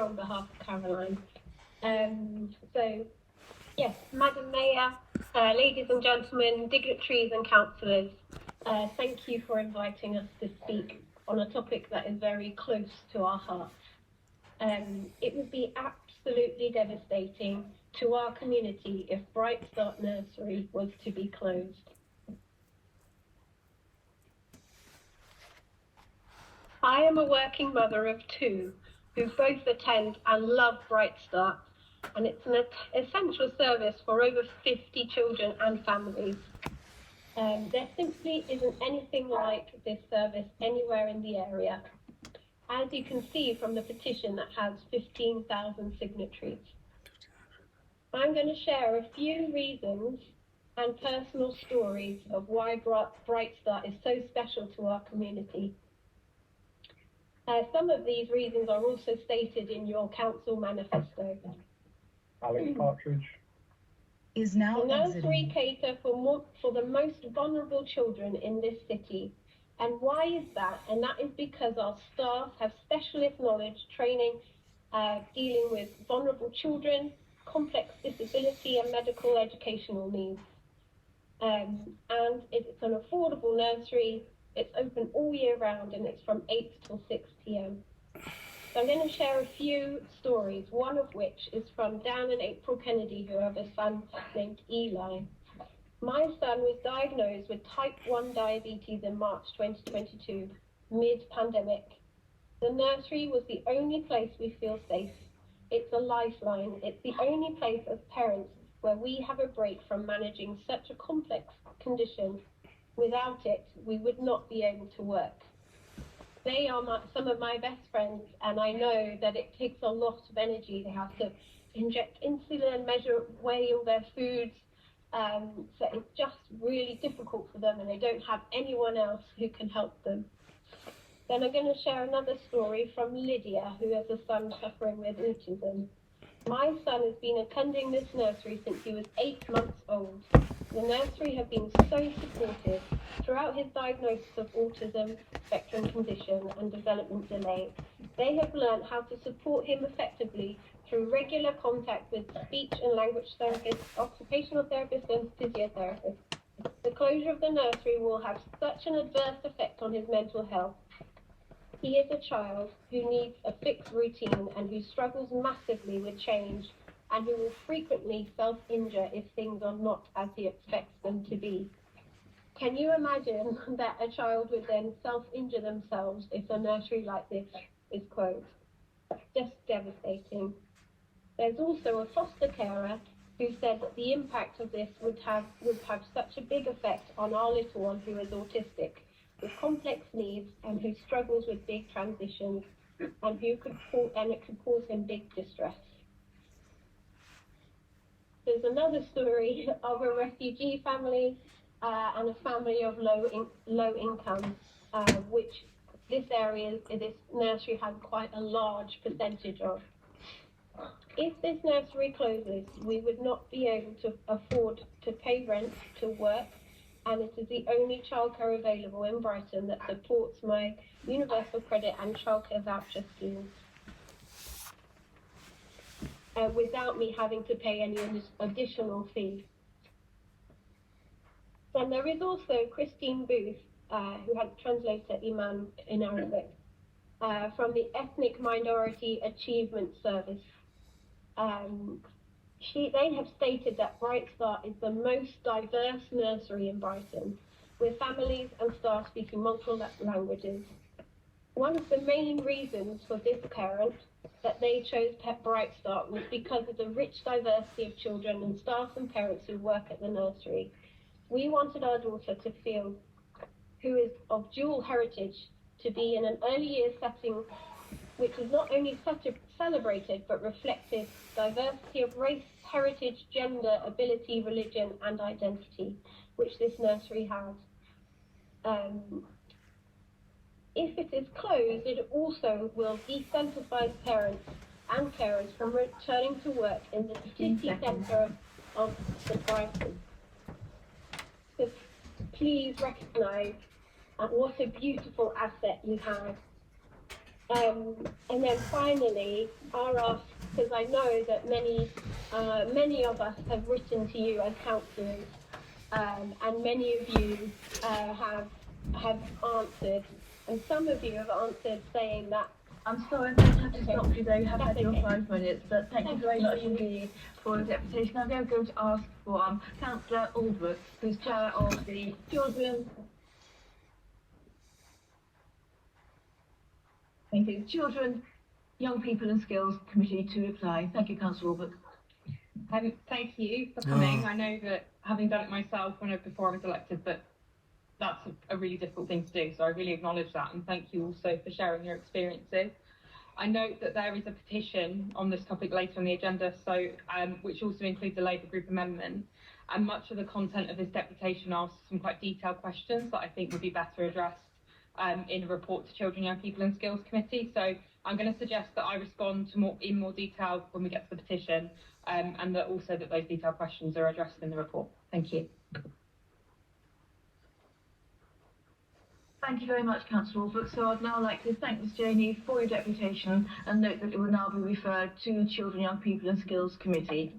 on behalf of Caroline. Yes, Madam Mayor, ladies and gentlemen, dignitaries and councillors, thank you for inviting us to speak on a topic that is very close to our hearts. It would be absolutely devastating to our community if Bright Start Nursery was to be closed. I am a working mother of two who both attend and love Bright Start, and it's an essential service for over 50 children and families. There simply isn't anything like this service anywhere in the area, as you can see from the petition that has 15,000 signatories. I'm going to share a few reasons and personal stories of why Bright Start is so special to our community. Some of these reasons are also stated in your council manifesto. Alex Partridge is now the nursery exiting. cater for the most vulnerable children in this city. And why is that? And that is because our staff have specialist knowledge, training, dealing with vulnerable children, complex disability and medical educational needs. And it's an affordable nursery. It's open all year round and it's from 8 till 6 p.m. So I'm going to share a few stories, one of which is from Dan and April Kennedy, who have a son named Eli. My son was diagnosed with type 1 diabetes in March 2022, mid-pandemic. The nursery was the only place we feel safe. It's a lifeline. It's the only place as parents where we have a break from managing such a complex condition. Without it, we would not be able to work. They are some of my best friends, and I know that it takes a lot of energy. They have to inject insulin, weigh all their foods. So it's just really difficult for them, and they don't have anyone else who can help them. Then I'm going to share another story from Lydia, who has a son suffering with autism. My son has been attending this nursery since he was 8 months old. The nursery have been so supportive throughout his diagnosis of autism spectrum condition and development delay. They have learned how to support him effectively through regular contact with speech and language therapists, occupational therapists and physiotherapists. The closure of the nursery will have such an adverse effect on his mental health. He is a child who needs a fixed routine and who struggles massively with change and who will frequently self-injure if things are not as he expects them to be. Can you imagine that a child would then self-injure themselves if a nursery like this is closed? Just devastating. There's also a foster carer who said that the impact of this would have such a big effect on our little one who is autistic, with complex needs and who struggles with big transitions, and it could cause him big distress. There's another story of a refugee family and a family of low income, which this nursery had quite a large percentage of. If this nursery closes, we would not be able to afford to pay rent, to work, and it is the only childcare available in Brighton that supports my universal credit and childcare voucher schemes, without me having to pay any additional fee. Then there is also Christine Booth, who had translator Iman in Arabic, from the Ethnic Minority Achievement Service. They have stated that Bright Start is the most diverse nursery in Brighton, with families and staff speaking multiple languages. One of the main reasons for this parent that they chose Bright Start was because of the rich diversity of children and staff and parents who work at the nursery. We wanted our daughter to feel, who is of dual heritage, to be in an early years setting which is not only celebrated but reflected diversity of race, heritage, gender, ability, religion and identity, which this nursery has. If it is closed, it also will desensitize parents and carers from returning to work in the city centre of the Brighton. So please recognise what a beautiful asset you have. And then finally, our ask, because I know that many of us have written to you as councillors, and many of you have answered, and some of you have answered saying that. I'm sorry, I'm going to have to Okay. stop you there. You have That's had your okay. 5 minutes, but thank you very much indeed for the deputation. I'm now going to ask for Councillor Aldbrook, who's chair of the Children, Young People and Skills Committee to reply. Thank you, Councillor Aldbrook. Thank you for coming. I know that having done it myself before I was elected, that that's a really difficult thing to do. So I really acknowledge that, and thank you also for sharing your experiences. I note that there is a petition on this topic later on the agenda, so which also includes a Labour Group amendment. And much of the content of this deputation asks some quite detailed questions that I think would be better addressed in a report to Children, Young People and Skills Committee. So I'm going to suggest that I respond to in more detail when we get to the petition, and that also that those detailed questions are addressed in the report. Thank you. Thank you very much, Councillor Aldbrook. So I'd now like to thank Ms Janey for your deputation and note that it will now be referred to Children, Young People and Skills Committee.